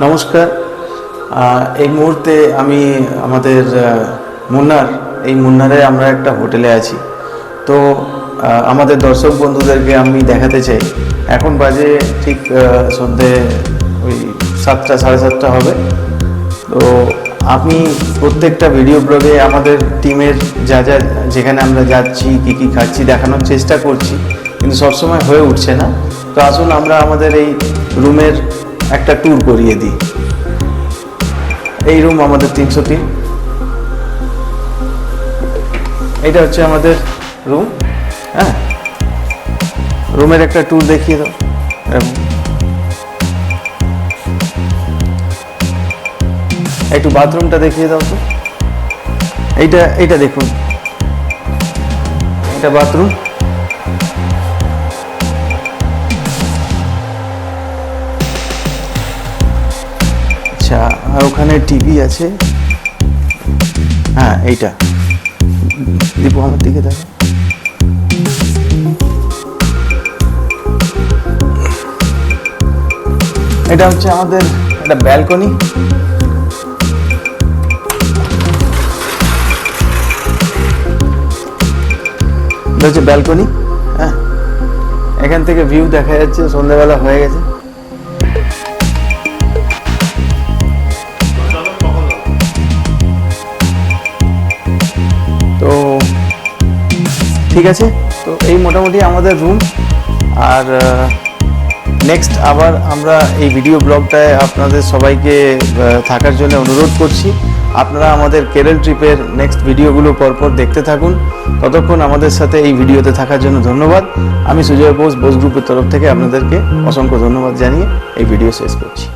নমস্কার। এই মুহূর্তে আমি আমাদের মুন্নারে আমরা একটা হোটেলে আছি। তো আমাদের দর্শক বন্ধুদেরকে আমি দেখাতে চাই, এখন বাজে ঠিক সন্ধ্যে ওই 7টা, 7:30 হবে। তো আমি প্রত্যেকটা ভিডিও ব্লগে আমাদের টিমের যেখানে আমরা যাচ্ছি, কী খাচ্ছি দেখানোর চেষ্টা করছি, কিন্তু সবসময় হয়ে উঠছে না। তো আসুন আমরা আমাদের এই রুমের একটা ট্যুর করিয়ে দিই। এই রুম আমাদের 303। এইটা হচ্ছে আমাদের রুম। হ্যাঁ, রুমের একটা ট্যুর দেখিয়ে দাও। একটু বাথরুমটা দেখিয়ে দাও তো। এইটা দেখুন, এটা বাথরুম। আচ্ছা, আর ওখানে টিভি আছে। হ্যাঁ, এইটা দীপু আমার দিকে দেখো। এটা হচ্ছে আমাদের একটা ব্যালকনি। এটা হচ্ছে ব্যালকনি। হ্যাঁ, এখান থেকে ভিউ দেখা যাচ্ছে, সন্ধ্যাবেলা হয়ে গেছে। তো ঠিক আছে, তো এই মোটামুটি আমাদের রুম। আর নেক্সট আবার আমরা এই ভিডিও ব্লগটায় আপনাদের সবাইকে থাকার জন্য অনুরোধ করছি। আপনারা আমাদের কেরল ট্রিপের নেক্সট ভিডিওগুলো পরপর দেখতে থাকুন। ততক্ষণ আমাদের সাথে এই ভিডিওতে থাকার জন্য ধন্যবাদ। আমি সুজয় বোস গ্রুপের তরফ থেকে আপনাদেরকে অসংখ্য ধন্যবাদ জানিয়ে এই ভিডিও শেষ করছি।